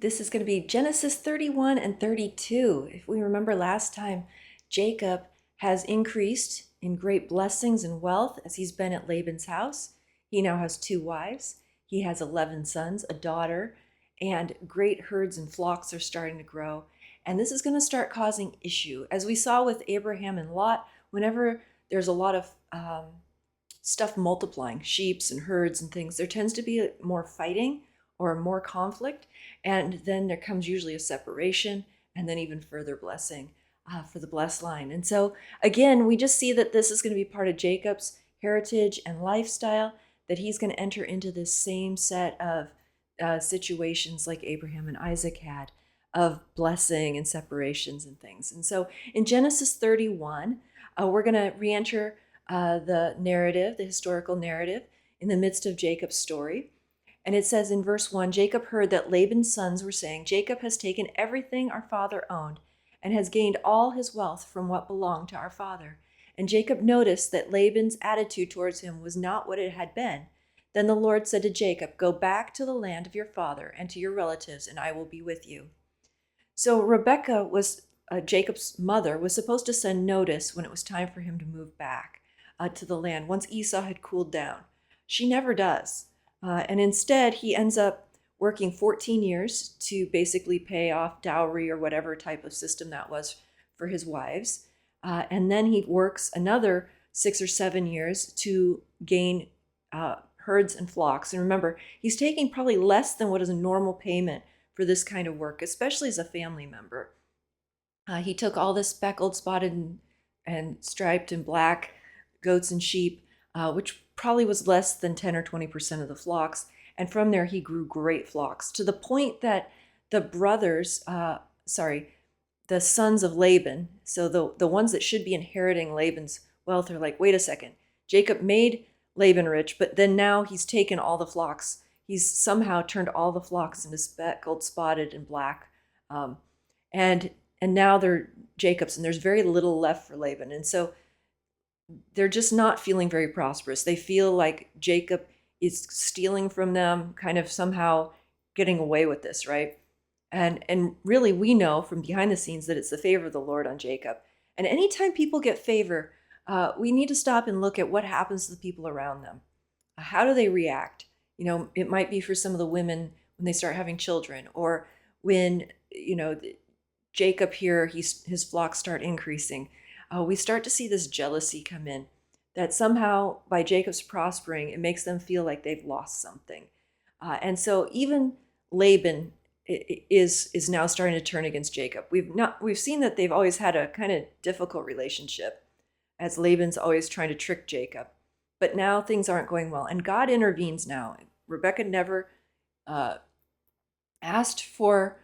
This is going to be Genesis 31 and 32. If we remember last time, Jacob has increased in great blessings and wealth as he's been at Laban's house. He now has two wives. He has 11 sons, a daughter, and great herds and flocks are starting to grow. And this is going to start causing issue. As we saw with Abraham and Lot, whenever there's a lot of stuff multiplying, sheeps and herds and things, there tends to be more fighting or more conflict. And then there comes usually a separation and then even further blessing for the blessed line. And so, again, we just see that this is going to be part of Jacob's heritage and lifestyle, that he's going to enter into this same set of situations like Abraham and Isaac had, of blessing and separations and things. And so in Genesis 31, we're going to re enter the narrative, the historical narrative, in the midst of Jacob's story. And it says in verse 1, Jacob heard that Laban's sons were saying, Jacob has taken everything our father owned and has gained all his wealth from what belonged to our father. And Jacob noticed that Laban's attitude towards him was not what it had been. Then the Lord said to Jacob, go back to the land of your father and to your relatives, and I will be with you. So Rebekah Jacob's mother, was supposed to send notice when it was time for him to move back to the land once Esau had cooled down. She never does. And instead, he ends up working 14 years to basically pay off dowry or whatever type of system that was for his wives. And then he works another 6 or 7 years to gain herds and flocks. And remember, he's taking probably less than what is a normal payment for this kind of work, especially as a family member. He took all the speckled, spotted, and striped and black goats and sheep, which probably was less than 10 or 20% of the flocks. And from there, he grew great flocks to the point that the the sons of Laban, so the ones that should be inheriting Laban's wealth, are like, wait a second, Jacob made Laban rich, but then now he's taken all the flocks. He's somehow turned all the flocks into speckled, spotted, and black. And now they're Jacob's, and there's very little left for Laban. And so they're just not feeling very prosperous. They feel like Jacob is stealing from them, kind of somehow getting away with this, right? And really, we know from behind the scenes that it's the favor of the Lord on Jacob. And anytime people get favor, we need to stop and look at what happens to the people around them. How do they react? It might be for some of the women when they start having children, or when, Jacob here, his flocks start increasing. We start to see this jealousy come in, that somehow by Jacob's prospering, it makes them feel like they've lost something. And so even Laban is now starting to turn against Jacob. We've seen that they've always had a kind of difficult relationship, as Laban's always trying to trick Jacob. But now things aren't going well, and God intervenes now. Rebekah never asked for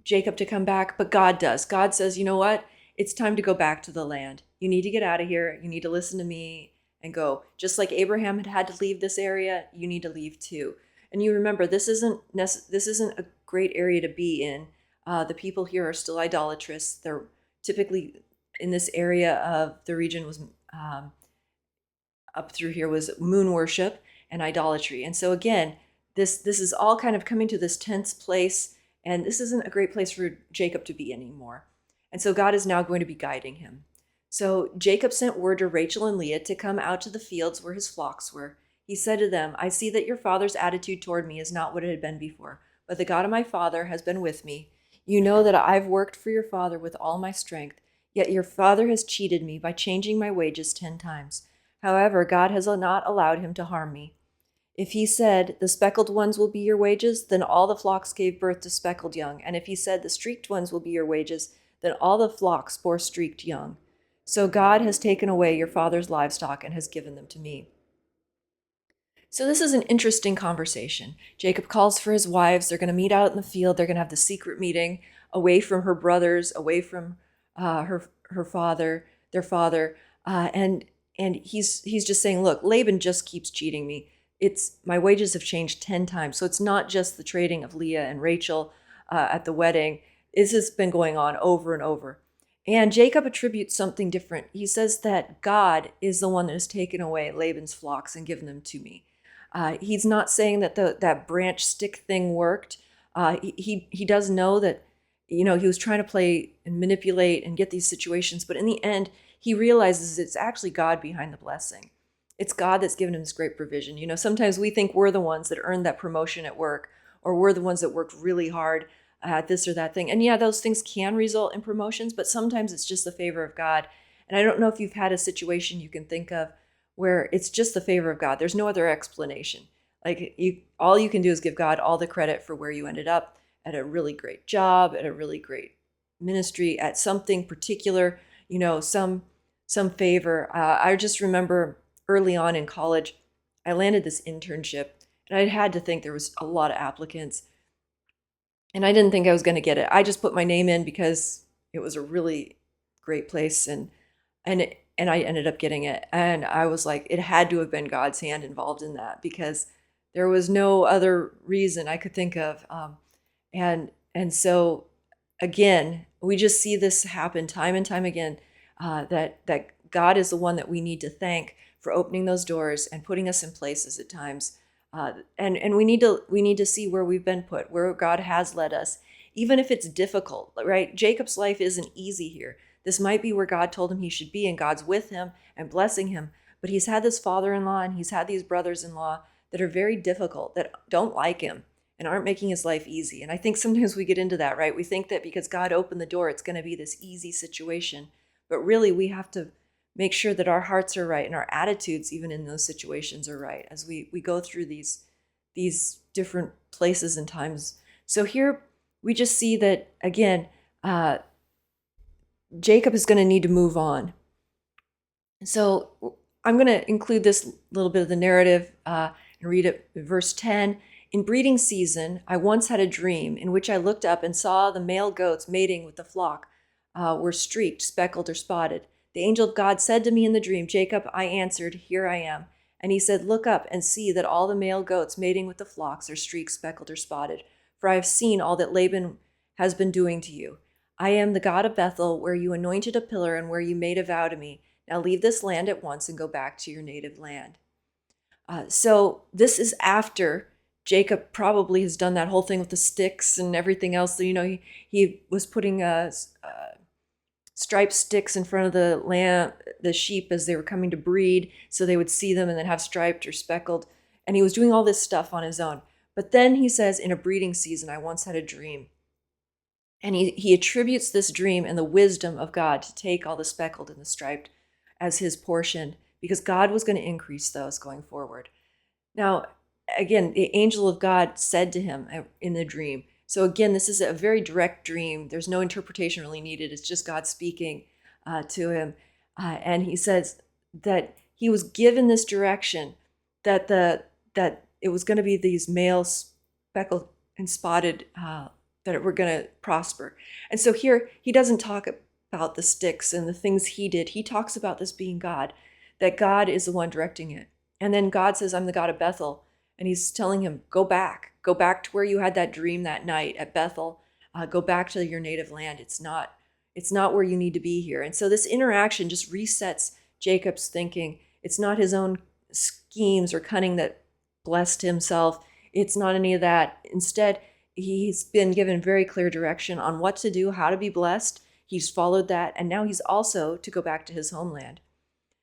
Jacob to come back, but God does. God says, you know what? It's time to go back to the land. You need to get out of here. You need to listen to me and go. Just like Abraham had to leave this area, you need to leave too. And you remember, this isn't a great area to be in. The people here are still idolatrous. They're typically in this area of the region was up through here was moon worship and idolatry. And so again, this is all kind of coming to this tense place, and this isn't a great place for Jacob to be anymore. And so God is now going to be guiding him. So Jacob sent word to Rachel and Leah to come out to the fields where his flocks were. He said to them, I see that your father's attitude toward me is not what it had been before, but the God of my father has been with me. You know that I've worked for your father with all my strength, yet your father has cheated me by changing my wages 10 times. However, God has not allowed him to harm me. If he said, the speckled ones will be your wages, then all the flocks gave birth to speckled young. And if he said, the streaked ones will be your wages, then all the flocks bore streaked young. So God has taken away your father's livestock and has given them to me. So this is an interesting conversation. Jacob calls for his wives. They're going to meet out in the field. They're going to have the secret meeting away from her brothers, away from her father, their father. And he's just saying, look, Laban just keeps cheating me. My wages have changed 10 times. So it's not just the trading of Leah and Rachel at the wedding. This has been going on over and over. And Jacob attributes something different. He says that God is the one that has taken away Laban's flocks and given them to me. He's not saying that that branch stick thing worked. He does know that, he was trying to play and manipulate and get these situations, but in the end, he realizes it's actually God behind the blessing. It's God that's given him this great provision. Sometimes we think we're the ones that earned that promotion at work, or we're the ones that worked really hard at this or that thing. And yeah, those things can result in promotions, but sometimes it's just the favor of God. And I don't know if you've had a situation you can think of where it's just the favor of God. There's no other explanation. Like all you can do is give God all the credit for where you ended up at a really great job, at a really great ministry, at something particular, some favor. I just remember early on in college, I landed this internship, and I had to think there was a lot of applicants, and I didn't think I was going to get it. I just put my name in because it was a really great place, and I ended up getting it. And I was like, it had to have been God's hand involved in that, because there was no other reason I could think of. And so again, we just see this happen time and time again, that God is the one that we need to thank for opening those doors and putting us in places at times. And we need to see where we've been put, where God has led us, even if it's difficult, right? Jacob's life isn't easy here. This might be where God told him he should be, and God's with him and blessing him. But he's had this father-in-law and he's had these brothers-in-law that are very difficult, that don't like him and aren't making his life easy. And I think sometimes we get into that, right? We think that because God opened the door, it's going to be this easy situation. But really, we have to make sure that our hearts are right and our attitudes, even in those situations, are right as we go through these different places and times. So here we just see that, again, Jacob is going to need to move on. So I'm going to include this little bit of the narrative and read it. Verse 10. In breeding season, I once had a dream in which I looked up and saw the male goats mating with the flock were streaked, speckled, or spotted. The angel of God said to me in the dream, Jacob, I answered, here I am. And he said, look up and see that all the male goats mating with the flocks are streaked, speckled, or spotted. For I have seen all that Laban has been doing to you. I am the God of Bethel, where you anointed a pillar and where you made a vow to me. Now leave this land at once and go back to your native land. So this is after Jacob probably has done that whole thing with the sticks and everything else. He was putting striped sticks in front of the sheep as they were coming to breed, so they would see them and then have striped or speckled. And he was doing all this stuff on his own. But then he says, in a breeding season, I once had a dream. And he attributes this dream and the wisdom of God to take all the speckled and the striped as his portion, because God was going to increase those going forward. Now, again, the angel of God said to him in the dream. So again, this is a very direct dream. There's no interpretation really needed. It's just God speaking to him. And he says that he was given this direction, that it was going to be these male speckled and spotted that were going to prosper. And so here, he doesn't talk about the sticks and the things he did. He talks about this being God, that God is the one directing it. And then God says, I'm the God of Bethel. And he's telling him, go back to where you had that dream that night at Bethel. Go back to your native land. It's not where you need to be here. And so this interaction just resets Jacob's thinking. It's not his own schemes or cunning that blessed himself. It's not any of that. Instead, he's been given very clear direction on what to do, how to be blessed. He's followed that. And now he's also to go back to his homeland.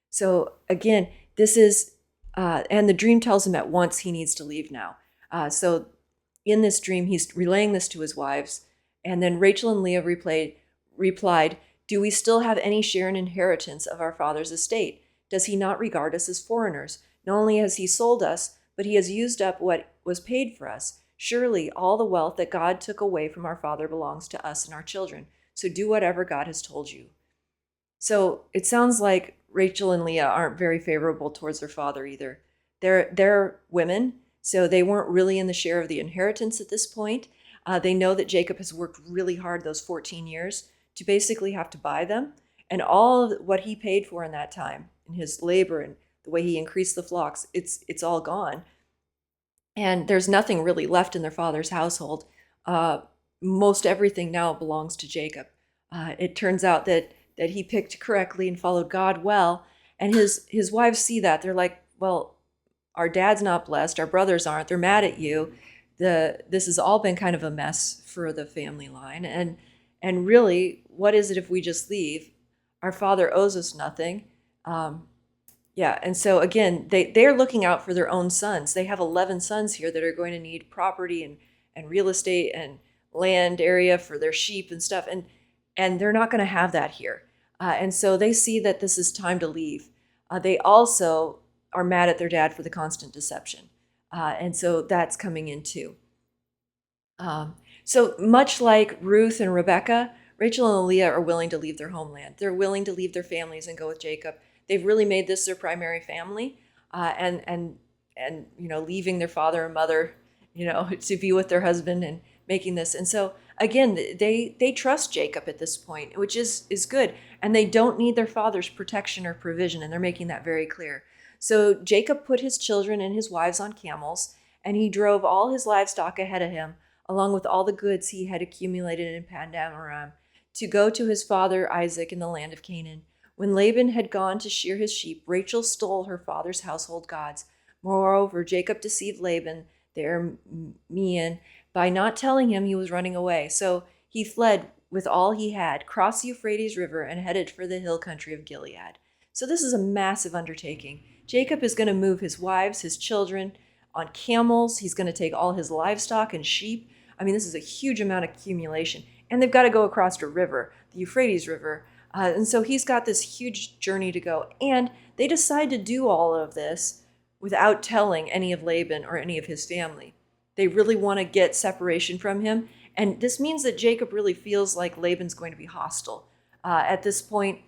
So again, this is, and the dream tells him at once he needs to leave now. So in this dream, he's relaying this to his wives. And then Rachel and Leah replied, do we still have any share in inheritance of our father's estate? Does he not regard us as foreigners? Not only has he sold us, but he has used up what was paid for us. Surely all the wealth that God took away from our father belongs to us and our children. So do whatever God has told you. So it sounds like Rachel and Leah aren't very favorable towards their father either. They're women, so they weren't really in the share of the inheritance at this point. They know that Jacob has worked really hard those 14 years to basically have to buy them. And all of what he paid for in that time, in his labor and the way he increased the flocks, it's all gone. And there's nothing really left in their father's household. Most everything now belongs to Jacob. It turns out that he picked correctly and followed God well. And his wives see that. They're like, well, our dad's not blessed. Our brothers aren't. They're mad at you. This has all been kind of a mess for the family line. And really, what is it if we just leave? Our father owes us nothing. Yeah, and so again, they're looking out for their own sons. They have 11 sons here that are going to need property and real estate and land area for their sheep and stuff, and they're not going to have that here. And so they see that this is time to leave. They also are mad at their dad for the constant deception, and so that's coming in too. So much like Ruth and Rebecca, Rachel and Leah are willing to leave their homeland. They're willing to leave their families and go with Jacob. They've really made this their primary family, and leaving their father and mother, to be with their husband and making this. And so again, they trust Jacob at this point, which is good, and they don't need their father's protection or provision, and they're making that very clear. So Jacob put his children and his wives on camels, and he drove all his livestock ahead of him, along with all the goods he had accumulated in Padan Aram, to go to his father Isaac in the land of Canaan. When Laban had gone to shear his sheep, Rachel stole her father's household gods. Moreover, Jacob deceived Laban, the Aramean, by not telling him he was running away. So he fled with all he had, crossed the Euphrates River, and headed for the hill country of Gilead. So this is a massive undertaking. Jacob is going to move his wives, his children on camels. He's going to take all his livestock and sheep. I mean, this is a huge amount of accumulation. And they've got to go across a river, the Euphrates River. And so he's got this huge journey to go. And they decide to do all of this without telling any of Laban or any of his family. They really want to get separation from him. And this means that Jacob really feels like Laban's going to be hostile. At this point,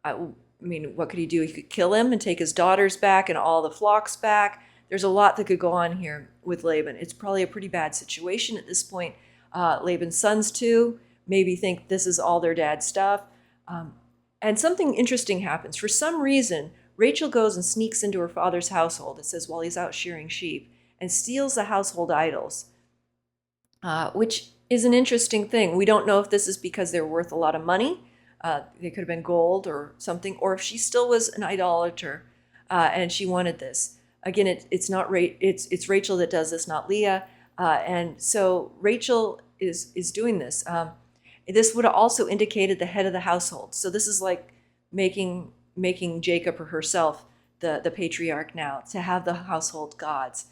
I mean, what could he do? He could kill him and take his daughters back and all the flocks back. There's a lot that could go on here with Laban. It's probably a pretty bad situation at this point. Laban's sons, too, maybe think this is all their dad's stuff. And something interesting happens. For some reason, Rachel goes and sneaks into her father's household, it says, while he's out shearing sheep, and steals the household idols, which is an interesting thing. We don't know if this is because they're worth a lot of money. They could have been gold or something, or if she still was an idolater and she wanted this. Again, it's Rachel that does this, not Leah. And so Rachel is doing this. This would have also indicated the head of the household. So this is like making Jacob or herself the patriarch now, to have the household gods.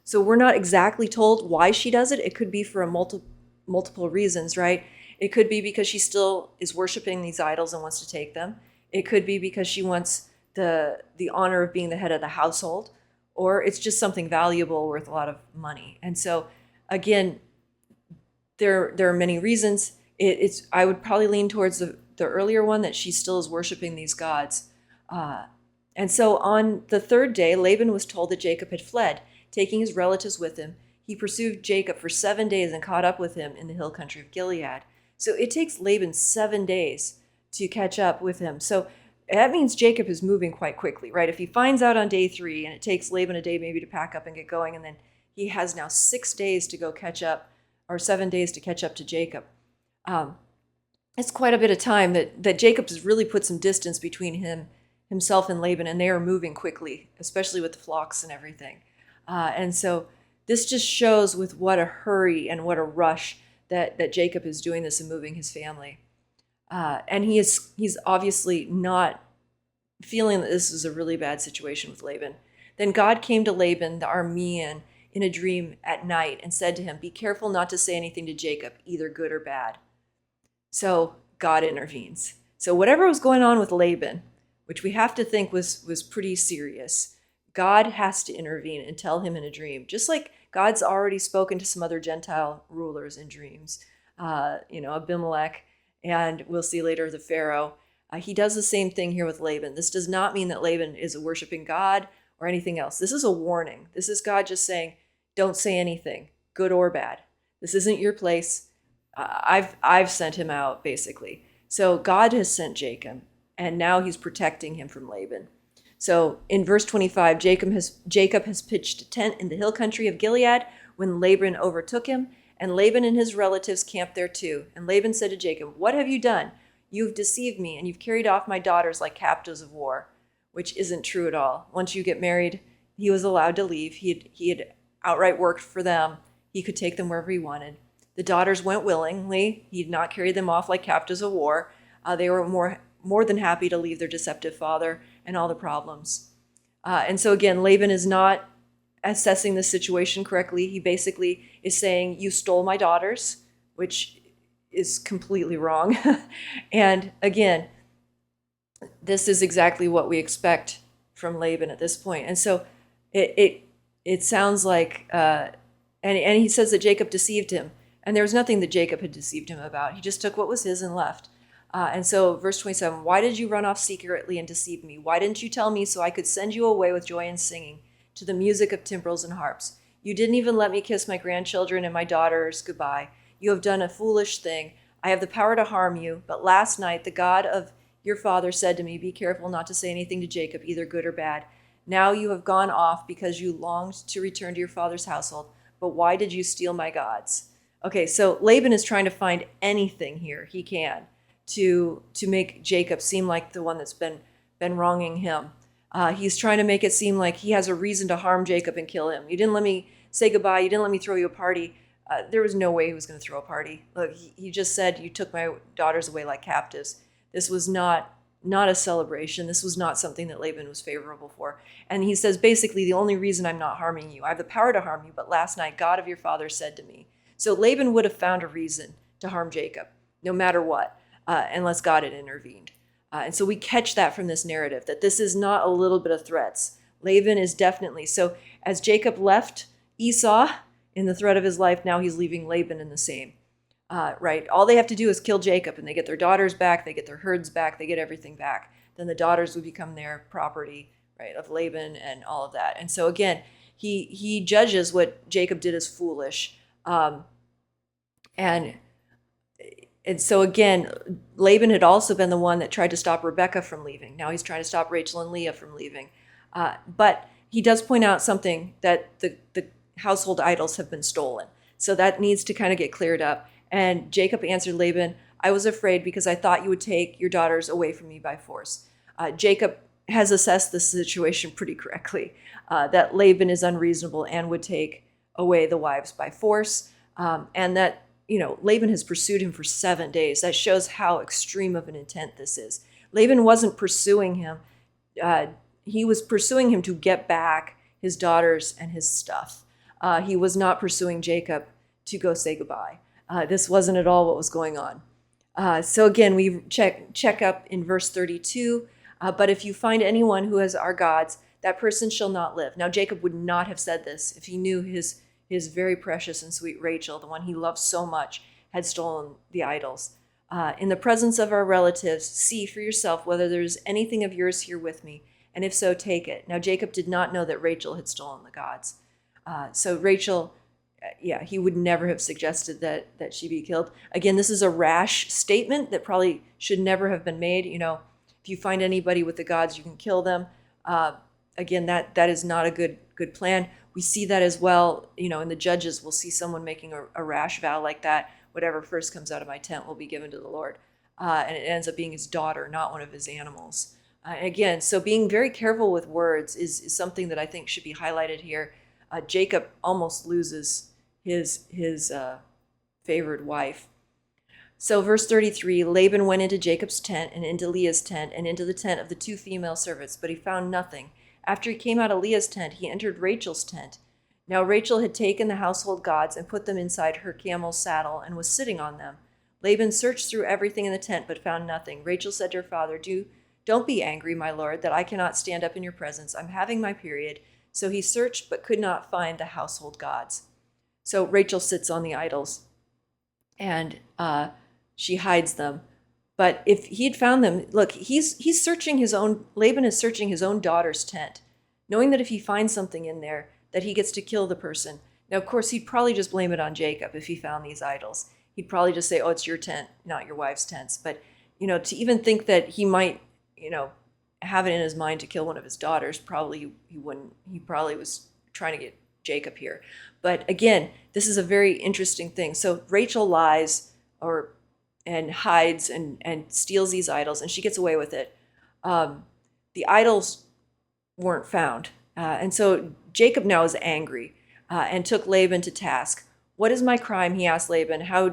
So we're not exactly told why she does it. It could be for multiple reasons, right? It could be because she still is worshiping these idols and wants to take them. It could be because she wants the honor of being the head of the household, or it's just something valuable worth a lot of money. And so again, there are many reasons. I would probably lean towards the earlier one, that she still is worshiping these gods. And so on the third day, Laban was told that Jacob had fled, taking his relatives with him. He pursued Jacob for 7 days and caught up with him in the hill country of Gilead. So it takes Laban 7 days to catch up with him. So that means Jacob is moving quite quickly, right? If he finds out on day 3 and it takes Laban a day maybe to pack up and get going, and then he has now 6 days to go catch up, or 7 days to catch up to Jacob. It's quite a bit of time that Jacob has really put some distance between himself and Laban, and they are moving quickly, especially with the flocks and everything. And so this just shows with what a hurry and what a rush that Jacob is doing this and moving his family. And he's obviously not feeling that this is a really bad situation with Laban. Then God came to Laban, the Aramean, in a dream at night and said to him, "Be careful not to say anything to Jacob, either good or bad." So God intervenes. So whatever was going on with Laban, which we have to think was pretty serious, God has to intervene and tell him in a dream, just like God's already spoken to some other Gentile rulers in dreams, Abimelech, and we'll see later the Pharaoh. He does the same thing here with Laban. This does not mean that Laban is a worshiping God or anything else. This is a warning. This is God just saying, don't say anything, good or bad. This isn't your place. I've sent him out, basically. So God has sent Jacob, and now he's protecting him from Laban. So in verse 25, Jacob has pitched a tent in the hill country of Gilead when Laban overtook him, and Laban and his relatives camped there too. And Laban said to Jacob, "What have you done? You've deceived me, and you've carried off my daughters like captives of war," which isn't true at all. Once you get married, he was allowed to leave. He had outright worked for them. He could take them wherever he wanted. The daughters went willingly. He did not carry them off like captives of war. They were more than happy to leave their deceptive father and all the problems. And so again, Laban is not assessing the situation correctly. He basically is saying, you stole my daughters, which is completely wrong. And again, this is exactly what we expect from Laban at this point. And so it sounds like, and he says that Jacob deceived him. And there was nothing that Jacob had deceived him about. He just took what was his and left. And so verse 27, why did you run off secretly and deceive me? Why didn't you tell me so I could send you away with joy and singing to the music of timbrels and harps? You didn't even let me kiss my grandchildren and my daughters goodbye. You have done a foolish thing. I have the power to harm you. But last night, the God of your father said to me, be careful not to say anything to Jacob, either good or bad. Now you have gone off because you longed to return to your father's household. But why did you steal my gods? Okay, so Laban is trying to find anything here he can to make Jacob seem like the one that's been wronging him. He's trying to make it seem like he has a reason to harm Jacob and kill him. You didn't let me say goodbye. You didn't let me throw you a party. There was no way he was going to throw a party. Look, he just said, you took my daughters away like captives. This was not a celebration. This was not something that Laban was favorable for. And he says, basically, the only reason I'm not harming you, I have the power to harm you, but last night, God of your father said to me. So Laban would have found a reason to harm Jacob, no matter what, unless God had intervened. And so we catch that from this narrative, that this is not a little bit of threats. Laban is definitely. So as Jacob left Esau in the threat of his life, now he's leaving Laban in the same. Right? All they have to do is kill Jacob, and they get their daughters back, they get their herds back, they get everything back. Then the daughters would become their property, right, of Laban and all of that. And so again, he judges what Jacob did as foolish. And so again, Laban had also been the one that tried to stop Rebekah from leaving. Now he's trying to stop Rachel and Leah from leaving. But he does point out something, that the household idols have been stolen. So that needs to kind of get cleared up. And Jacob answered Laban, I was afraid because I thought you would take your daughters away from me by force. Jacob has assessed the situation pretty correctly, that Laban is unreasonable and would take away the wives by force. And that, Laban has pursued him for 7 days. That shows how extreme of an intent this is. Laban wasn't pursuing him. He was pursuing him to get back his daughters and his stuff. He was not pursuing Jacob to go say goodbye. This wasn't at all what was going on. So again, we check up in verse 32. But if you find anyone who has our gods, that person shall not live. Now Jacob would not have said this if he knew his very precious and sweet Rachel, the one he loved so much, had stolen the idols. In the presence of our relatives, see for yourself whether there is anything of yours here with me, and if so, take it. Now Jacob did not know that Rachel had stolen the gods. So Rachel, he would never have suggested that she be killed. Again, this is a rash statement that probably should never have been made. If you find anybody with the gods, you can kill them. Again, that is not a good plan. We see that as well, in the Judges. We'll see someone making a rash vow like that. Whatever first comes out of my tent will be given to the Lord. And it ends up being his daughter, not one of his animals. Again, so being very careful with words is something that I think should be highlighted here. Jacob almost loses his favored wife. So verse 33, Laban went into Jacob's tent and into Leah's tent and into the tent of the 2 female servants, but he found nothing. After he came out of Leah's tent, he entered Rachel's tent. Now Rachel had taken the household gods and put them inside her camel's saddle and was sitting on them. Laban searched through everything in the tent but found nothing. Rachel said to her father, Don't be angry, my lord, that I cannot stand up in your presence. I'm having my period. So he searched but could not find the household gods. So Rachel sits on the idols and she hides them. But if he had found them, look, he's searching his own, Laban is searching his own daughter's tent, knowing that if he finds something in there, that he gets to kill the person. Now, of course, he'd probably just blame it on Jacob if he found these idols. He'd probably just say, oh, it's your tent, not your wife's tents. But, to even think that he might, have it in his mind to kill one of his daughters, probably he wouldn't. He probably was trying to get Jacob here. But again, this is a very interesting thing. So Rachel lies and hides and steals these idols, and she gets away with it. The idols weren't found. And so Jacob now is angry. and took Laban to task. What is my crime? He asked Laban. How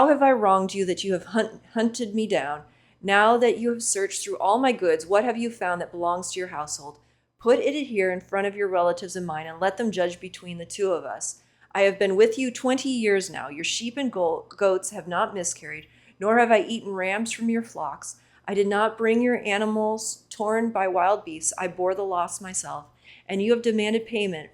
have I wronged you that you have hunted me down? Now that you have searched through all my goods, what have you found that belongs to your household? Put it here in front of your relatives and mine, and let them judge between the two of us. I have been with you 20 years now. Your sheep and goats have not miscarried, nor have I eaten rams from your flocks. I did not bring your animals torn by wild beasts. I bore the loss myself, and you have demanded payment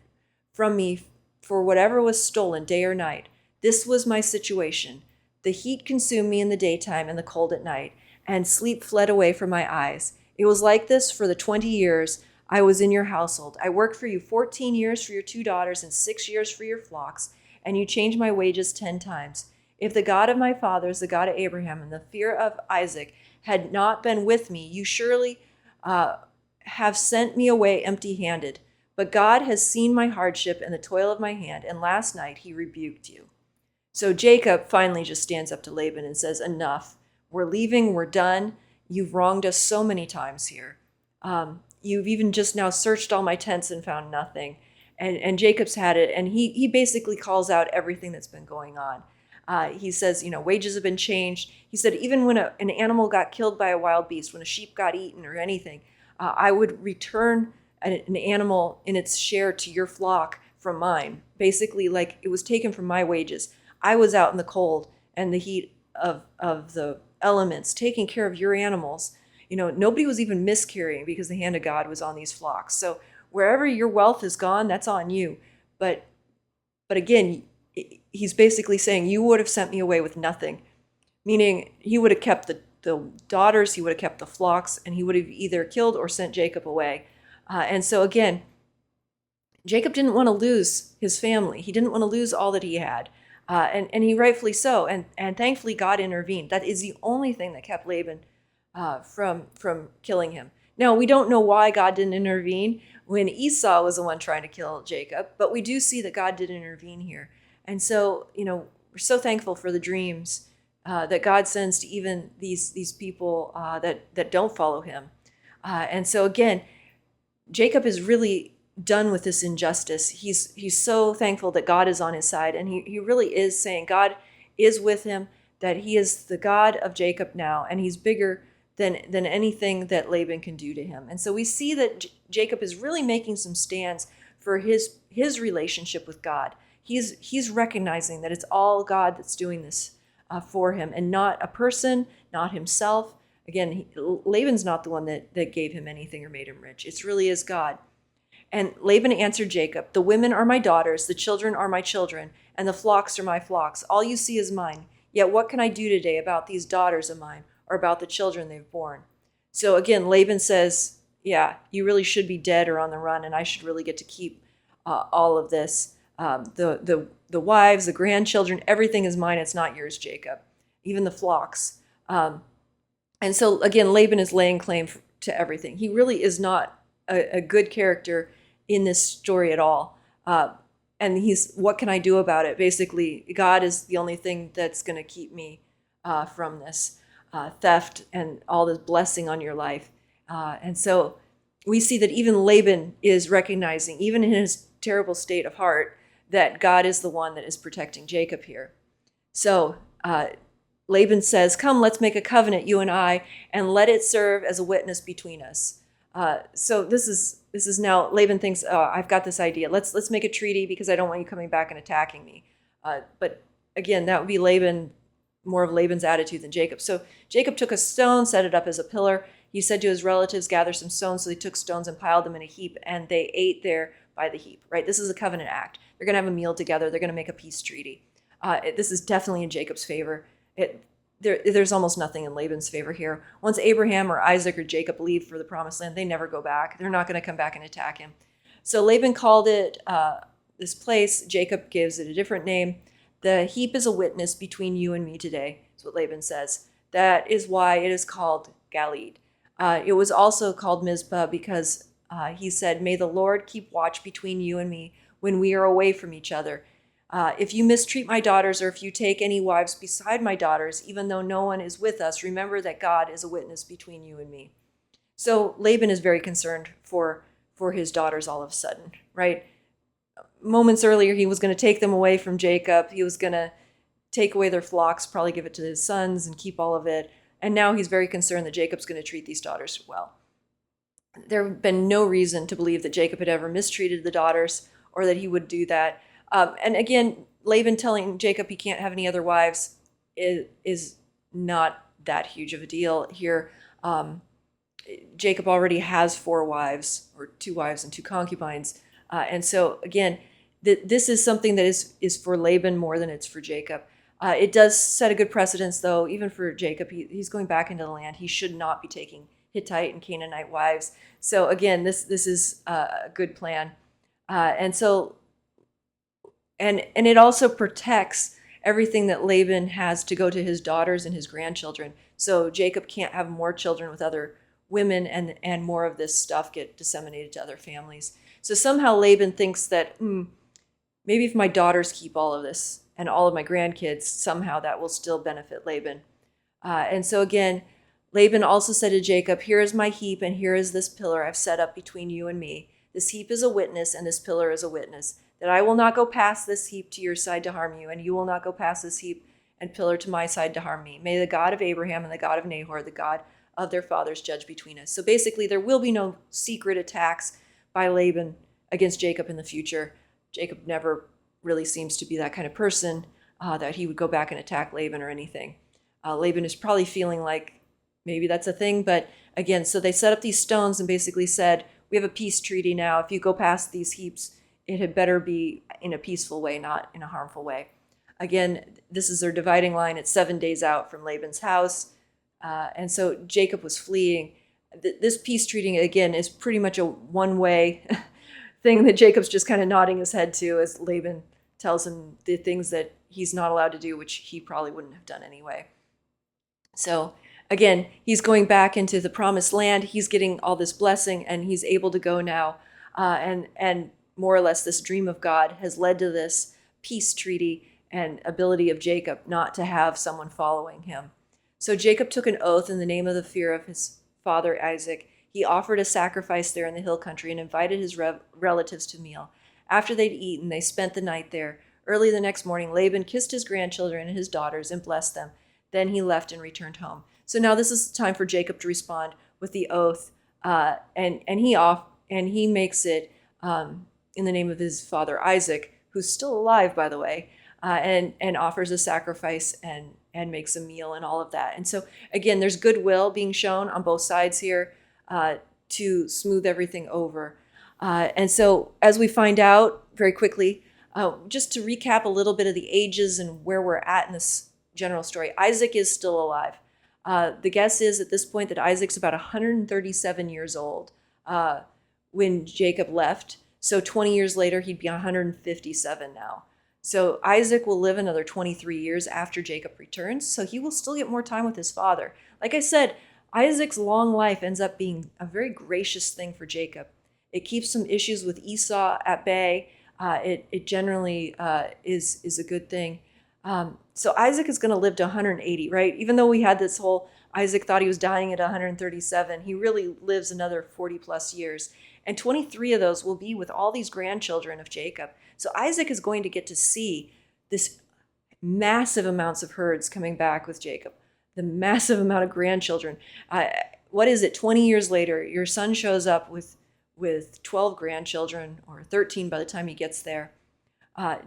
from me for whatever was stolen day or night. This was my situation. The heat consumed me in the daytime and the cold at night, and sleep fled away from my eyes. It was like this for the 20 years I was in your household. I worked for you 14 years for your 2 daughters and 6 years for your flocks, and you changed my wages 10 times. If the God of my fathers, the God of Abraham, and the fear of Isaac had not been with me, you surely have sent me away empty-handed. But God has seen my hardship and the toil of my hand, and last night he rebuked you. So Jacob finally just stands up to Laban and says, enough. We're leaving. We're done. You've wronged us so many times here. You've even just now searched all my tents and found nothing. And Jacob's had it. And he basically calls out everything that's been going on. He says, wages have been changed. He said, even when an animal got killed by a wild beast, when a sheep got eaten or anything, I would return an animal in its share to your flock from mine. Basically, like it was taken from my wages. I was out in the cold and the heat of the elements, taking care of your animals. Nobody was even miscarrying because the hand of God was on these flocks. So wherever your wealth is gone, that's on you. But again, he's basically saying you would have sent me away with nothing, meaning he would have kept the daughters, he would have kept the flocks, and he would have either killed or sent Jacob away. And so again, Jacob didn't want to lose his family. He didn't want to lose all that he had. And he rightfully so. And thankfully God intervened. That is the only thing that kept Laban from killing him. Now, we don't know why God didn't intervene when Esau was the one trying to kill Jacob, but we do see that God did intervene here. And so, we're so thankful for the dreams that God sends to even these people that don't follow him. And so again, Jacob is really done with this injustice. He's so thankful that God is on his side, and he really is saying God is with him, that he is the God of Jacob now, and he's bigger than anything that Laban can do to him. And so we see that Jacob is really making some stands for his relationship with God. He's recognizing that it's all God that's doing this for him, and not a person, not himself. Again, Laban's not the one that gave him anything or made him rich. It really is God. And Laban answered Jacob, the women are my daughters, the children are my children, and the flocks are my flocks. All you see is mine. Yet what can I do today about these daughters of mine, or about the children they've borne? So again, Laban says, yeah, you really should be dead or on the run, and I should really get to keep all of this. The wives, the grandchildren, everything is mine. It's not yours, Jacob. Even the flocks. And so again, Laban is laying claim to everything. He really is not a good character in this story at all. And what can I do about it? Basically, God is the only thing that's going to keep me from this theft and all this blessing on your life. And so we see that even Laban is recognizing, even in his terrible state of heart, that God is the one that is protecting Jacob here. So Laban says, come, let's make a covenant, you and I, and let it serve as a witness between us. So this is now, Laban thinks, I've got this idea. Let's make a treaty because I don't want you coming back and attacking me. But again, that would be more of Laban's attitude than Jacob. So Jacob took a stone, set it up as a pillar. He said to his relatives, gather some stones. So they took stones and piled them in a heap, and they ate there by the heap, right? This is a covenant act. They're going to have a meal together. They're going to make a peace treaty. This is definitely in Jacob's favor. There's almost nothing in Laban's favor here. Once Abraham or Isaac or Jacob leave for the promised land, they never go back. They're not going to come back and attack him. So Laban called it, this place, Jacob gives it a different name. The heap is a witness between you and me today, is what Laban says. That is why it is called Galeed. It was also called Mizpah because he said, may the Lord keep watch between you and me when we are away from each other. If you mistreat my daughters, or if you take any wives beside my daughters, even though no one is with us, remember that God is a witness between you and me. So Laban is very concerned for his daughters all of a sudden, right? moments earlier, he was going to take them away from Jacob. He was going to take away their flocks, probably give it to his sons and keep all of it. And now he's very concerned that Jacob's going to treat these daughters well. There have been no reason to believe that Jacob had ever mistreated the daughters or that he would do that. And again, Laban telling Jacob he can't have any other wives is not that huge of a deal here. Jacob already has 4 wives, or 2 wives and 2 concubines. And so again, this is something that is for Laban more than it's for Jacob. It does set a good precedence, though, even for Jacob. He's going back into the land. He should not be taking Hittite and Canaanite wives. So again, this is a good plan. And it also protects everything that Laban has to go to his daughters and his grandchildren. So Jacob can't have more children with other women, and more of this stuff get disseminated to other families. So somehow Laban thinks that maybe if my daughters keep all of this and all of my grandkids, somehow that will still benefit Laban. And so again, Laban also said to Jacob, "Here is my heap, and here is this pillar I've set up between you and me. This heap is a witness, and this pillar is a witness, that I will not go past this heap to your side to harm you, and you will not go past this heap and pillar to my side to harm me. May the God of Abraham and the God of Nahor, the God of their fathers, judge between us." So basically, there will be no secret attacks by Laban against Jacob in the future. Jacob never really seems to be that kind of person that he would go back and attack Laban or anything. Laban is probably feeling like maybe that's a thing, but again, so they set up these stones and basically said, we have a peace treaty now. If you go past these heaps, it had better be in a peaceful way, not in a harmful way. Again, this is their dividing line. It's 7 days out from Laban's house. And so Jacob was fleeing. This peace treaty, again, is pretty much a one-way thing that Jacob's just kind of nodding his head to as Laban tells him the things that he's not allowed to do, which he probably wouldn't have done anyway. So again, he's going back into the promised land. He's getting all this blessing, and he's able to go now. And more or less, this dream of God has led to this peace treaty and ability of Jacob not to have someone following him. So Jacob took an oath in the name of the fear of his father Isaac. He offered a sacrifice there in the hill country and invited his relatives to meal. After they'd eaten, they spent the night there. Early the next morning, Laban kissed his grandchildren and his daughters and blessed them. Then he left and returned home. So now this is the time for Jacob to respond with the oath, and he makes it in the name of his father Isaac, who's still alive, by the way, and offers a sacrifice and makes a meal and all of that. And so again, there's goodwill being shown on both sides here to smooth everything over. And so as we find out very quickly, just to recap a little bit of the ages and where we're at in this general story, Isaac is still alive. The guess is at this point that Isaac's about 137 years old when Jacob left. So 20 years later, he'd be 157 now. So Isaac will live another 23 years after Jacob returns. So he will still get more time with his father. Like I said, Isaac's long life ends up being a very gracious thing for Jacob. It keeps some issues with Esau at bay. It generally is a good thing. So Isaac is going to live to 180, right? Even though we had this whole Isaac thought he was dying at 137, he really lives another 40 plus years. And 23 of those will be with all these grandchildren of Jacob. So Isaac is going to get to see this massive amounts of herds coming back with Jacob, the massive amount of grandchildren. What is it? 20 years later, your son shows up with 12 grandchildren, or 13 by the time he gets there.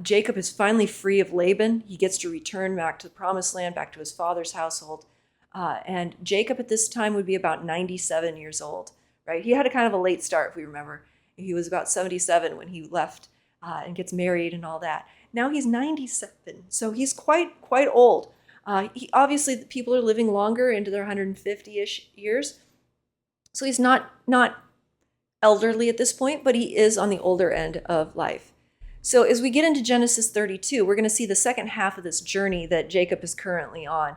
Jacob is finally free of Laban. He gets to return back to the promised land, back to his father's household. And Jacob at this time would be about 97 years old, right? He had a kind of a late start, if we remember. He was about 77 when he left and gets married and all that. Now he's 97, so he's quite old. Obviously, people are living longer into their 150-ish years. So he's not elderly at this point, but he is on the older end of life. So as we get into Genesis 32, we're going to see the second half of this journey that Jacob is currently on.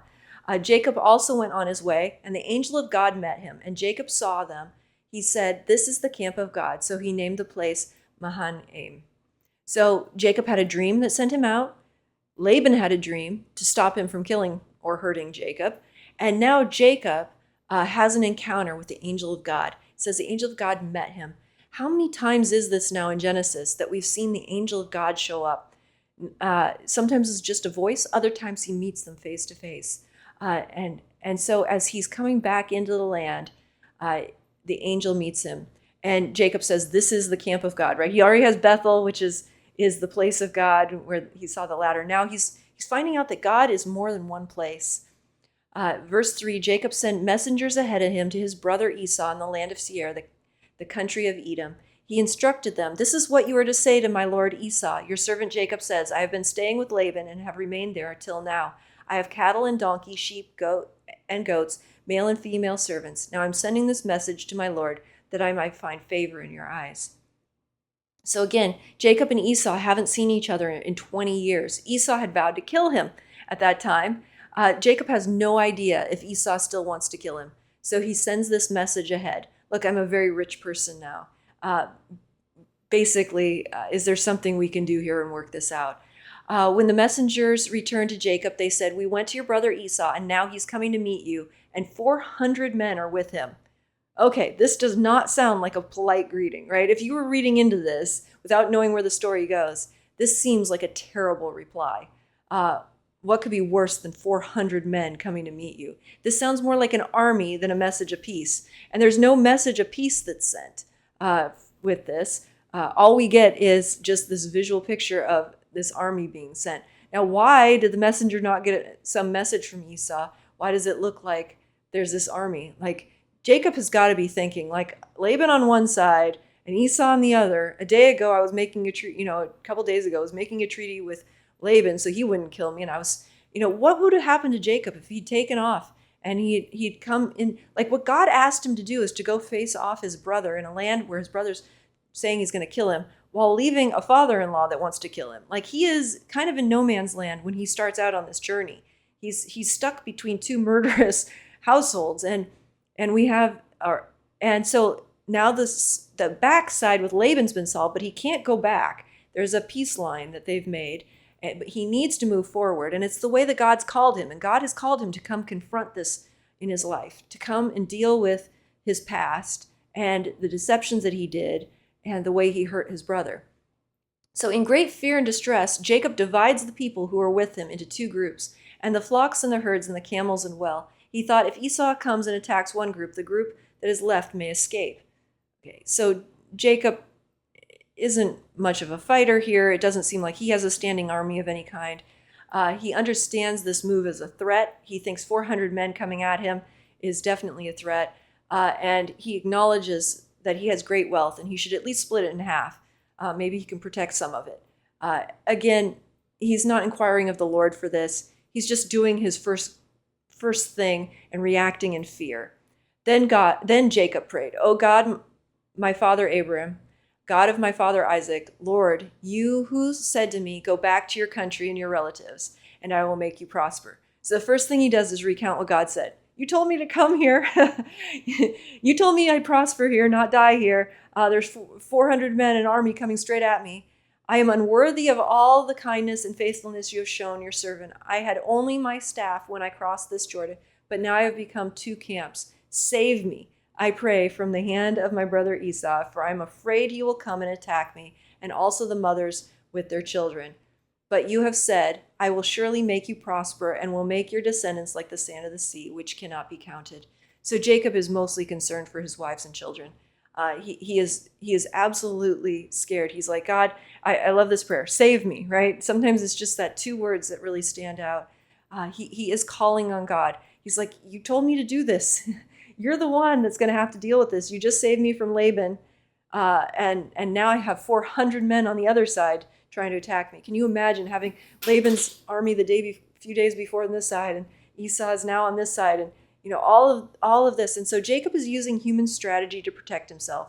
Jacob also went on his way, and the angel of God met him, and Jacob saw them. He said, "This is the camp of God." So he named the place Mahanaim. So Jacob had a dream that sent him out. Laban had a dream to stop him from killing or hurting Jacob. And now Jacob has an encounter with the angel of God. It says the angel of God met him. How many times is this now in Genesis that we've seen the angel of God show up? Sometimes it's just a voice. Other times he meets them face to face. And so as he's coming back into the land, the angel meets him. And Jacob says, this is the camp of God, right? He already has Bethel, which is the place of God where he saw the ladder. Now he's finding out that God is more than one place. Verse 3, Jacob sent messengers ahead of him to his brother Esau in the land of Seir, the country of Edom. He instructed them, this is what you are to say to my lord Esau. Your servant Jacob says, I have been staying with Laban and have remained there till now. I have cattle and donkeys, sheep, goats, male and female servants. Now I'm sending this message to my lord that I might find favor in your eyes. So again, Jacob and Esau haven't seen each other in 20 years. Esau had vowed to kill him at that time. Jacob has no idea if Esau still wants to kill him. So he sends this message ahead. Look, I'm a very rich person now. Basically, is there something we can do here and work this out? When the messengers returned to Jacob, they said, we went to your brother Esau, and now he's coming to meet you, and 400 men are with him. Okay, this does not sound like a polite greeting, right? If you were reading into this without knowing where the story goes, this seems like a terrible reply. What could be worse than 400 men coming to meet you? This sounds more like an army than a message of peace. And there's no message of peace that's sent with this. All we get is just this visual picture of this army being sent. Now, why did the messenger not get some message from Esau? Why does it look like there's this army? Like, Jacob has got to be thinking, like, Laban on one side and Esau on the other. A day ago, I was making a couple days ago, I was making a treaty with Laban so he wouldn't kill me. And I was, what would have happened to Jacob if he'd taken off and he'd come in? Like, what God asked him to do is to go face off his brother in a land where his brother's saying he's going to kill him while leaving a father-in-law that wants to kill him. Like, he is kind of in no man's land when he starts out on this journey. He's stuck between two murderous households, and so now the backside with Laban's been solved, but he can't go back. There's a peace line that they've made, but he needs to move forward, and it's the way that God's called him, and God has called him to come confront this in his life, to come and deal with his past and the deceptions that he did and the way he hurt his brother. So in great fear and distress, Jacob divides the people who are with him into two groups, and the flocks and the herds and the camels and well. He thought if Esau comes and attacks one group, the group that is left may escape. Okay, so Jacob isn't much of a fighter here. It doesn't seem like he has a standing army of any kind. He understands this move as a threat. He thinks 400 men coming at him is definitely a threat. And he acknowledges that he has great wealth and he should at least split it in half. Maybe he can protect some of it. Again, he's not inquiring of the Lord for this. He's just doing his first thing and reacting in fear. Then Jacob prayed, "O God, my father Abraham, God of my father Isaac, Lord, you who said to me, go back to your country and your relatives, and I will make you prosper." So the first thing he does is recount what God said. You told me to come here. You told me I'd prosper here, not die here. There's 400 men, an army coming straight at me. I am unworthy of all the kindness and faithfulness you have shown your servant. I had only my staff when I crossed this Jordan, but now I have become two camps. Save me, I pray, from the hand of my brother Esau, for I am afraid he will come and attack me, and also the mothers with their children. But you have said, I will surely make you prosper and will make your descendants like the sand of the sea, which cannot be counted. So Jacob is mostly concerned for his wives and children. He is absolutely scared. He's like, God, I love this prayer. Save me, right? Sometimes it's just that two words that really stand out. He is calling on God. He's like, you told me to do this. You're the one that's going to have to deal with this. You just saved me from Laban. And now I have 400 men on the other side trying to attack me. Can you imagine having Laban's army few days before on this side, and Esau's now on this side, and all of this. And so Jacob is using human strategy to protect himself.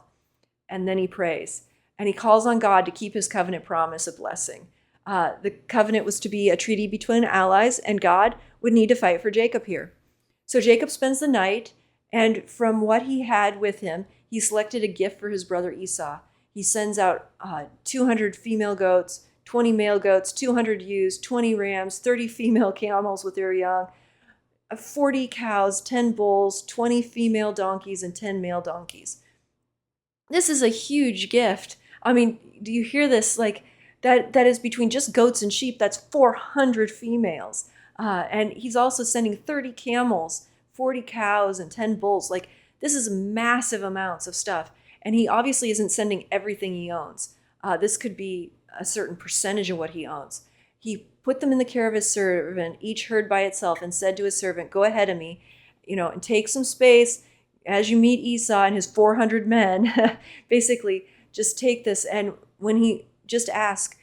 And then he prays. And he calls on God to keep his covenant promise of blessing. The covenant was to be a treaty between allies, and God would need to fight for Jacob here. So Jacob spends the night, and from what he had with him, he selected a gift for his brother Esau. He sends out 200 female goats, 20 male goats, 200 ewes, 20 rams, 30 female camels with their young, 40 cows, 10 bulls, 20 female donkeys, and 10 male donkeys. This is a huge gift. I mean, do you hear this? Like that is between just goats and sheep. That's 400 females. And he's also sending 30 camels, 40 cows, and 10 bulls. Like this is massive amounts of stuff. And he obviously isn't sending everything he owns. This could be a certain percentage of what he owns. He put them in the care of his servant, each herd by itself, and said to his servant, "Go ahead of me, and take some space as you meet Esau and his 400 men." Basically, just take this. And when he just asks,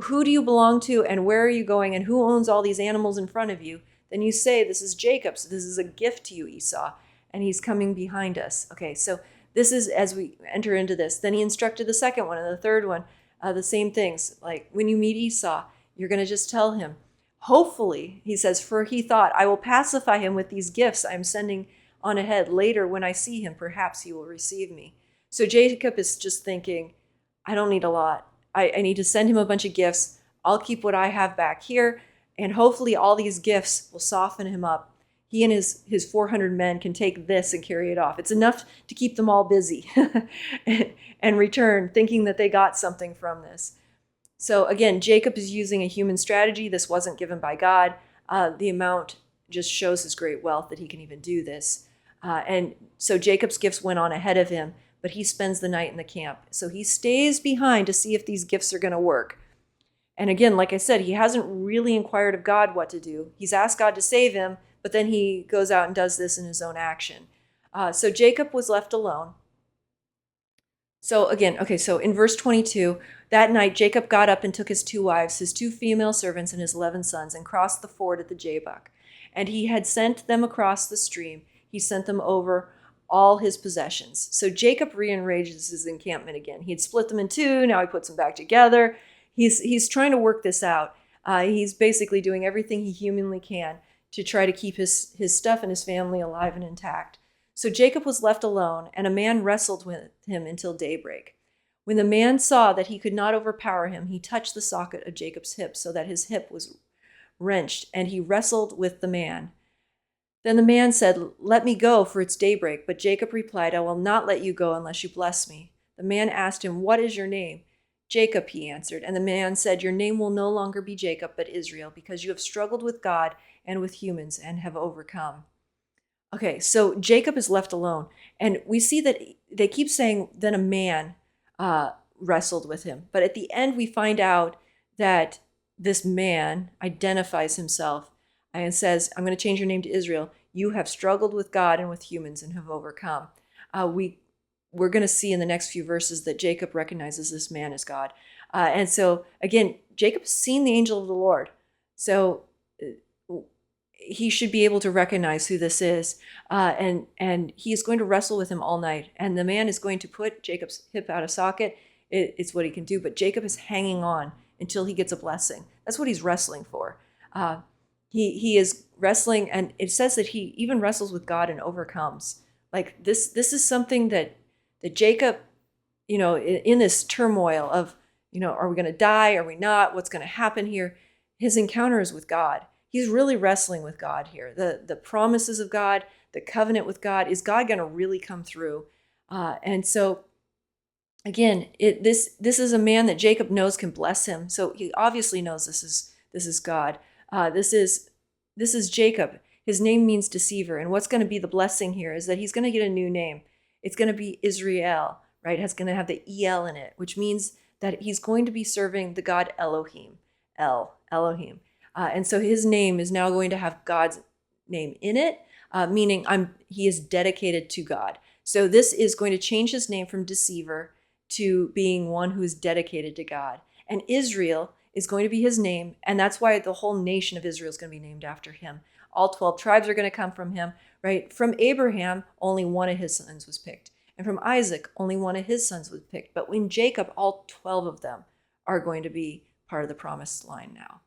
"Who do you belong to and where are you going and who owns all these animals in front of you?" Then you say, "This is Jacob's. This is a gift to you, Esau, and he's coming behind us." Okay, so this is as we enter into this. Then he instructed the second one and the third one, the same things. Like when you meet Esau, you're going to just tell him, hopefully, he says, "For he thought, I will pacify him with these gifts I am sending on ahead. Later, when I see him, perhaps he will receive me." So Jacob is just thinking, I don't need a lot. I need to send him a bunch of gifts. I'll keep what I have back here. And hopefully all these gifts will soften him up. He and his 400 men can take this and carry it off. It's enough to keep them all busy and return thinking that they got something from this. So again, Jacob is using a human strategy. This wasn't given by God. The amount just shows his great wealth that he can even do this. And so Jacob's gifts went on ahead of him, but he spends the night in the camp. So he stays behind to see if these gifts are going to work. And again, like I said, he hasn't really inquired of God what to do. He's asked God to save him, but then he goes out and does this in his own action. So Jacob was left alone. So again, okay, so in verse 22, that night Jacob got up and took his 2 wives, his 2 female servants, and his 11 sons, and crossed the ford at the Jabbok. And he had sent them across the stream. He sent them over all his possessions. So Jacob rearranges his encampment again. He had split them in 2, now he puts them back together. He's trying to work this out. He's basically doing everything he humanly can to try to keep his stuff and his family alive and intact. So Jacob was left alone, and a man wrestled with him until daybreak. When the man saw that he could not overpower him, he touched the socket of Jacob's hip so that his hip was wrenched, and he wrestled with the man. Then the man said, "Let me go, for it's daybreak." But Jacob replied, "I will not let you go unless you bless me." The man asked him, "What is your name?" "Jacob," he answered. And the man said, "Your name will no longer be Jacob, but Israel, because you have struggled with God and with humans and have overcome." Okay, so Jacob is left alone. And we see that they keep saying, then a man wrestled with him. But at the end, we find out that this man identifies himself and says, "I'm going to change your name to Israel. You have struggled with God and with humans and have overcome." We're going to see in the next few verses that Jacob recognizes this man as God. And so, again, Jacob's seen the angel of the Lord. So he should be able to recognize who this is. And he is going to wrestle with him all night. And the man is going to put Jacob's hip out of socket. It's what he can do. But Jacob is hanging on until he gets a blessing. That's what he's wrestling for. He is wrestling, and it says that he even wrestles with God and overcomes. Like this is something that Jacob, in this turmoil of, are we going to die? Are we not? What's going to happen here? His encounter is with God. He's really wrestling with God here. The promises of God, the covenant with God. Is God going to really come through? And so, again, this is a man that Jacob knows can bless him. So he obviously knows this is God. This is Jacob. His name means deceiver. And what's going to be the blessing here is that he's going to get a new name. It's going to be Israel, right? It's going to have the El in it, which means that he's going to be serving the God Elohim. Elohim. And so his name is now going to have God's name in it, meaning he is dedicated to God. So this is going to change his name from deceiver to being one who is dedicated to God. And Israel is going to be his name, and that's why the whole nation of Israel is going to be named after him. All 12 tribes are going to come from him, right? From Abraham, only one of his sons was picked. And from Isaac, only one of his sons was picked. But when Jacob, all 12 of them are going to be part of the promised line now.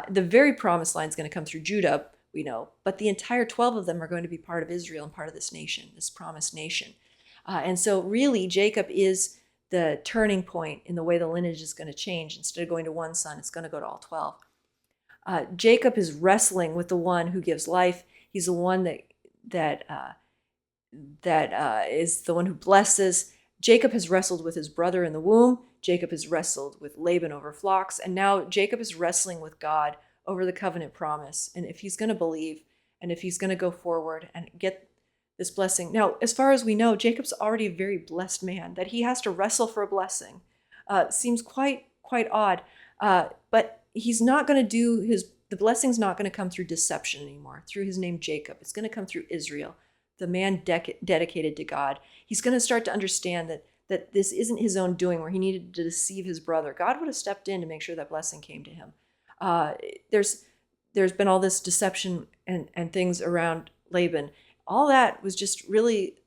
The very promised line is going to come through Judah, we know, but the entire 12 of them are going to be part of Israel and part of this nation, this promised nation. And so really, Jacob is the turning point in the way the lineage is going to change. Instead of going to one son, it's going to go to all 12. Jacob is wrestling with the one who gives life. He's the one that is the one who blesses. Jacob has wrestled with his brother in the womb. Jacob has wrestled with Laban over flocks. And now Jacob is wrestling with God over the covenant promise. And if he's going to believe and if he's going to go forward and get this blessing. Now, as far as we know, Jacob's already a very blessed man. That he has to wrestle for a blessing seems quite odd. But he's not going to do the blessing's not going to come through deception anymore, through his name Jacob. It's going to come through Israel, the man dedicated to God. He's going to start to understand that this isn't his own doing where he needed to deceive his brother. God would have stepped in to make sure that blessing came to him. There's been all this deception and things around Laban. All that was just really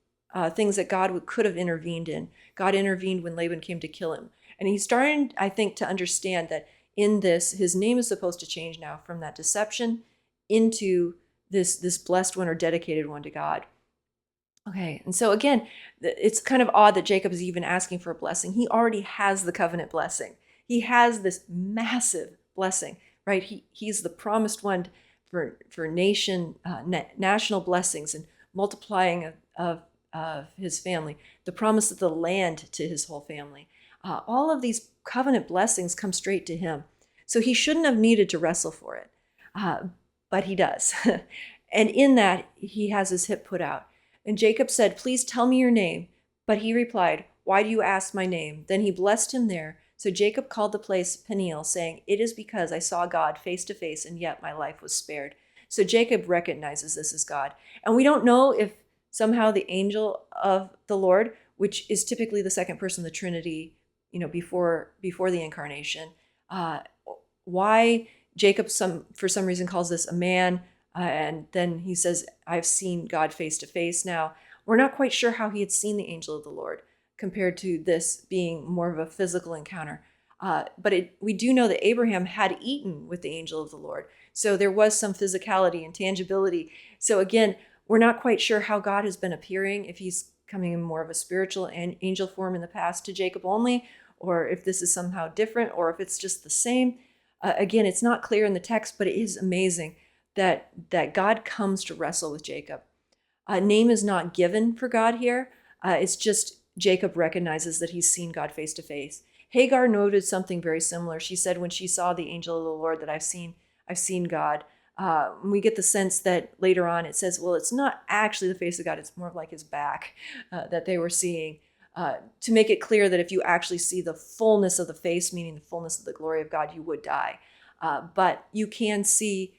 things that God could have intervened in. God intervened when Laban came to kill him. And he's starting, I think, to understand that in this, his name is supposed to change now from that deception into this blessed one or dedicated one to God. Okay, and so again, it's kind of odd that Jacob is even asking for a blessing. He already has the covenant blessing. He has this massive blessing, right? He's the promised one for national blessings and multiplying of his family, the promise of the land to his whole family. All of these covenant blessings come straight to him. So he shouldn't have needed to wrestle for it, but he does. And in that, he has his hip put out. And Jacob said, "Please tell me your name." But he replied, "Why do you ask my name?" Then he blessed him there. So Jacob called the place Peniel, saying, "It is because I saw God face to face, and yet my life was spared." So Jacob recognizes this as God. And we don't know if somehow the angel of the Lord, which is typically the second person of the Trinity, before the incarnation, why Jacob for some reason calls this a man, and then he says, "I've seen God face to face." Now, we're not quite sure how he had seen the angel of the Lord compared to this being more of a physical encounter. But we do know that Abraham had eaten with the angel of the Lord. So there was some physicality and tangibility. So again, we're not quite sure how God has been appearing, if he's coming in more of a spiritual and angel form in the past to Jacob only, or if this is somehow different, or if it's just the same. Again, it's not clear in the text, but it is amazing that God comes to wrestle with Jacob. A name is not given for God here. It's just Jacob recognizes that he's seen God face to face. Hagar noted something very similar. She said when she saw the angel of the Lord that I've seen God. We get the sense that later on it says, well, it's not actually the face of God. It's more like his back that they were seeing. To make it clear that if you actually see the fullness of the face, meaning the fullness of the glory of God, you would die. But you can see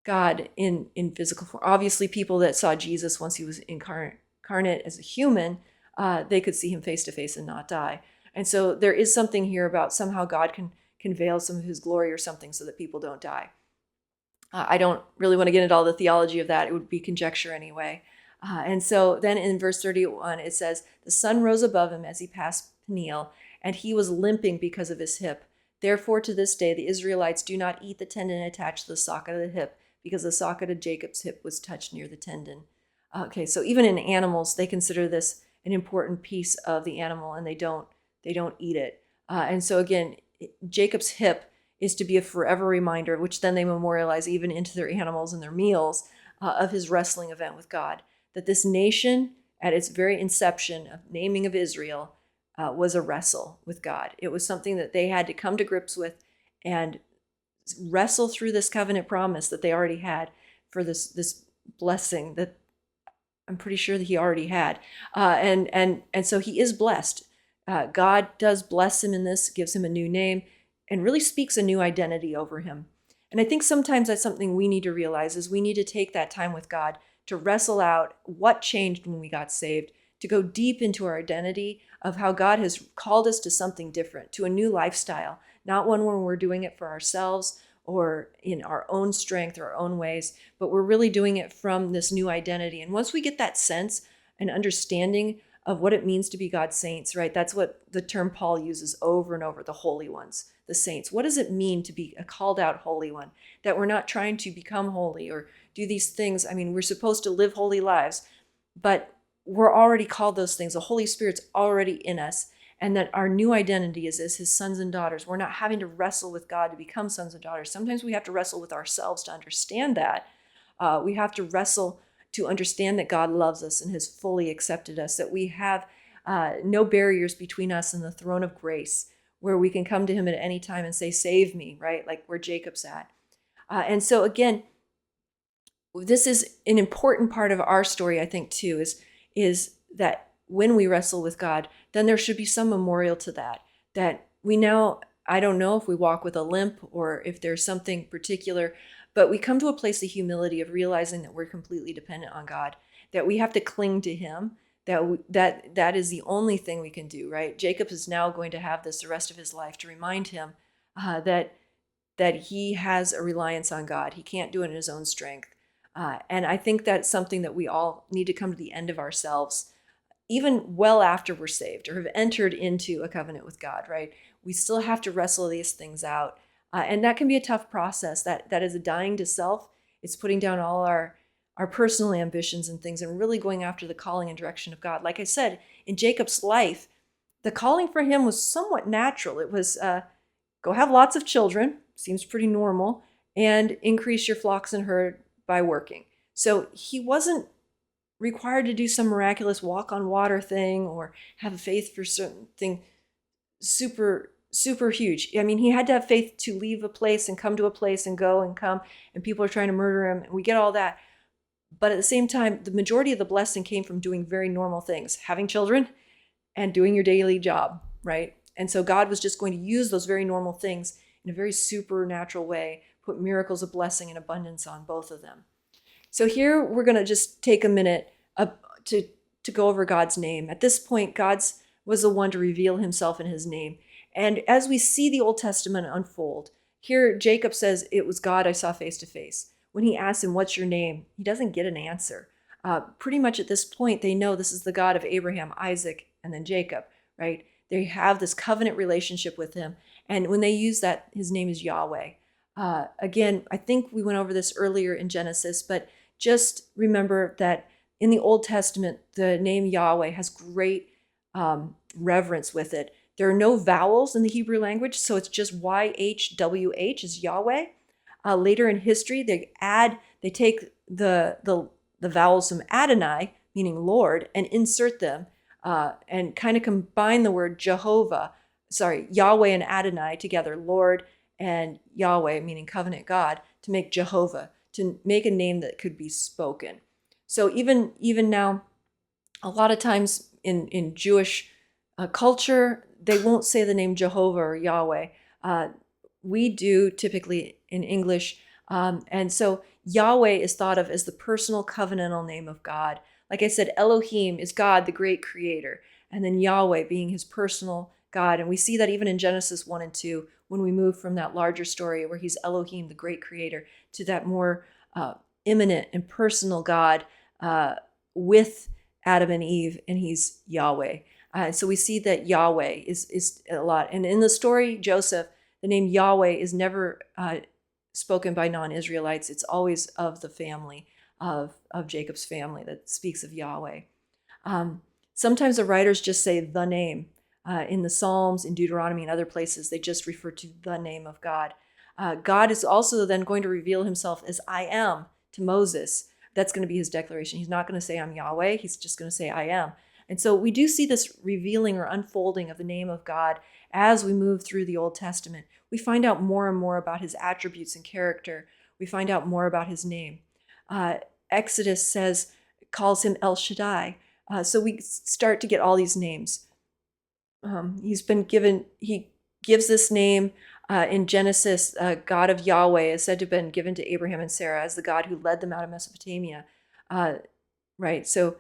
God in physical form. Obviously, people that saw Jesus once he was incarnate as a human, they could see him face to face and not die. And so there is something here about somehow God can veil some of his glory or something so that people don't die. I don't really want to get into all the theology of that. It would be conjecture anyway. And so then in verse 31, it says, "The sun rose above him as he passed Peniel, and he was limping because of his hip. Therefore, to this day, the Israelites do not eat the tendon attached to the socket of the hip, because the socket of Jacob's hip was touched near the tendon." Okay, so even in animals, they consider this an important piece of the animal, and they don't eat it. And so again, Jacob's hip is to be a forever reminder, which then they memorialize even into their animals and their meals, of his wrestling event with God. That this nation, at its very inception of naming of Israel, was a wrestle with God. It was something that they had to come to grips with and wrestle through this covenant promise that they already had for this blessing that I'm pretty sure that he already had. And so he is blessed. God does bless him in this, gives him a new name, and really speaks a new identity over him. And I think sometimes that's something we need to realize is we need to take that time with God to wrestle out what changed when we got saved, to go deep into our identity of how God has called us to something different, to a new lifestyle, not one where we're doing it for ourselves or in our own strength or our own ways, but we're really doing it from this new identity. And once we get that sense and understanding of what it means to be God's saints, right? That's what the term Paul uses over and over, the holy ones, the saints. What does it mean to be a called out holy one? That we're not trying to become holy or do these things. I mean, we're supposed to live holy lives, but we're already called those things. The Holy Spirit's already in us, and that our new identity is as his sons and daughters. We're not having to wrestle with God to become sons and daughters. Sometimes we have to wrestle with ourselves to understand that. We have to wrestle to understand that God loves us and has fully accepted us, that we have no barriers between us and the throne of grace, where we can come to him at any time and say, save me, right? Like where Jacob's at. And so again, this is an important part of our story, I think, too, is that when we wrestle with God, then there should be some memorial to that we now, I don't know if we walk with a limp or if there's something particular, but we come to a place of humility of realizing that we're completely dependent on God, that we have to cling to him, that is the only thing we can do, right? Jacob is now going to have this the rest of his life to remind him that he has a reliance on God. He can't do it in his own strength. And I think that's something that we all need to come to the end of ourselves, even well after we're saved or have entered into a covenant with God, right? We still have to wrestle these things out. And that can be a tough process. That is a dying to self. It's putting down all our personal ambitions and things and really going after the calling and direction of God. Like I said, in Jacob's life, the calling for him was somewhat natural. It was go have lots of children, seems pretty normal, and increase your flocks and herd by working. So he wasn't required to do some miraculous walk on water thing or have a faith for certain thing super huge. I mean, he had to have faith to leave a place and come to a place and go and come, and people are trying to murder him, and we get all that. But at the same time, the majority of the blessing came from doing very normal things, having children and doing your daily job, right? And so God was just going to use those very normal things in a very supernatural way, put miracles of blessing and abundance on both of them. So here we're going to just take a minute to go over God's name. At this point, God's was the one to reveal himself in his name. And as we see the Old Testament unfold, here Jacob says, it was God I saw face to face. When he asks him, what's your name? He doesn't get an answer. Pretty much at this point, they know this is the God of Abraham, Isaac, and then Jacob, right? They have this covenant relationship with him. And when they use that, his name is Yahweh. Again, I think we went over this earlier in Genesis, but just remember that in the Old Testament, the name Yahweh has great reverence with it. There are no vowels in the Hebrew language, so it's just YHWH is Yahweh. Later in history, they take the vowels from Adonai, meaning Lord, and insert them and kind of combine the word Yahweh and Adonai together, Lord and Yahweh, meaning covenant God, to make Jehovah, to make a name that could be spoken. So even now, a lot of times in Jewish culture, they won't say the name Jehovah or Yahweh. We do typically in English. And so Yahweh is thought of as the personal covenantal name of God. Like I said, Elohim is God, the great creator, and then Yahweh being his personal God. And we see that even in Genesis 1 and 2, when we move from that larger story where he's Elohim, the great creator, to that more immanent and personal God with Adam and Eve, and he's Yahweh. So we see that Yahweh is a lot. And in the story, Joseph, the name Yahweh is never spoken by non-Israelites. It's always of the family, of Jacob's family that speaks of Yahweh. Sometimes the writers just say the name. In the Psalms, in Deuteronomy, and other places, they just refer to the name of God. God is also then going to reveal himself as I am to Moses. That's going to be his declaration. He's not going to say I'm Yahweh. He's just going to say I am. And so we do see this revealing or unfolding of the name of God as we move through the Old Testament. We find out more and more about his attributes and character. We find out more about his name. Exodus calls him El Shaddai. So we start to get all these names. He gives this name in Genesis. God of Yahweh is said to have been given to Abraham and Sarah as the God who led them out of Mesopotamia. Right. So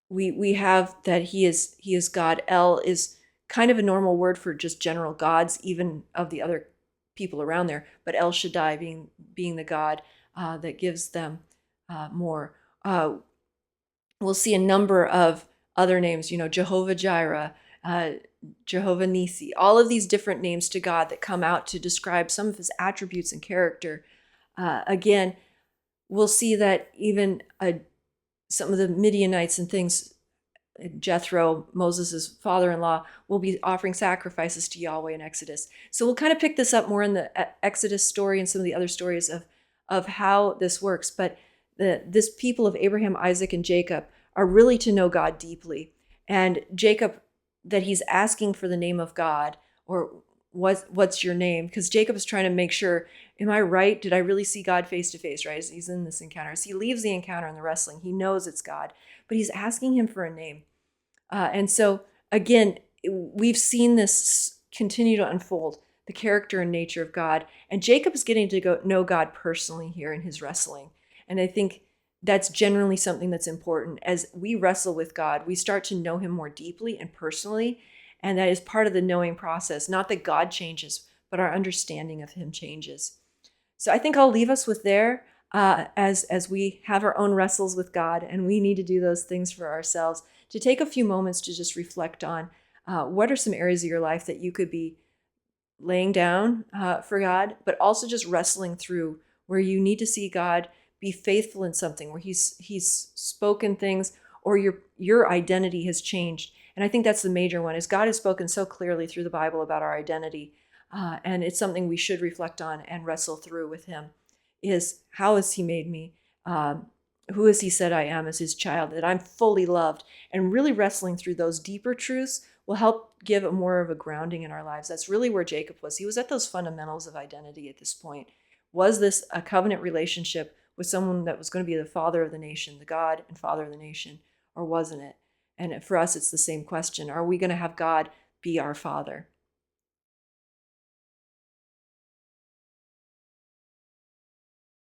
we have that he is God. El is kind of a normal word for just general gods, even of the other people around there. But El Shaddai being the God that gives them more. We'll see a number of other names. Jehovah Jireh. Jehovah Nissi, all of these different names to God that come out to describe some of his attributes and character. Again, we'll see that even some of the Midianites and things, Jethro, Moses' father-in-law, will be offering sacrifices to Yahweh in Exodus. So we'll kind of pick this up more in the Exodus story and some of the other stories of how this works. But this people of Abraham, Isaac, and Jacob are really to know God deeply. And Jacob, that he's asking for the name of God, or what's your name? Because Jacob is trying to make sure, am I right? Did I really see God face to face, right? As he's in this encounter. As he leaves the encounter in the wrestling, he knows it's God, but he's asking him for a name. And so, again, we've seen this continue to unfold, the character and nature of God. And Jacob is getting to know God personally here in his wrestling. And I think that's generally something that's important. As we wrestle with God, we start to know him more deeply and personally. And that is part of the knowing process. Not that God changes, but our understanding of him changes. So I think I'll leave us with there, as we have our own wrestles with God, and we need to do those things for ourselves, to take a few moments to just reflect on what are some areas of your life that you could be laying down for God, but also just wrestling through, where you need to see God be faithful in something, where he's spoken things, or your identity has changed. And I think that's the major one, is God has spoken so clearly through the Bible about our identity. And it's something we should reflect on and wrestle through with him, is how has he made me? Who has he said I am as his child, that I'm fully loved? And really wrestling through those deeper truths will help give a more of a grounding in our lives. That's really where Jacob was. He was at those fundamentals of identity at this point. Was this a covenant relationship with someone that was going to be the father of the nation, the God and father of the nation, or wasn't it? And for us, it's the same question. Are we going to have God be our father?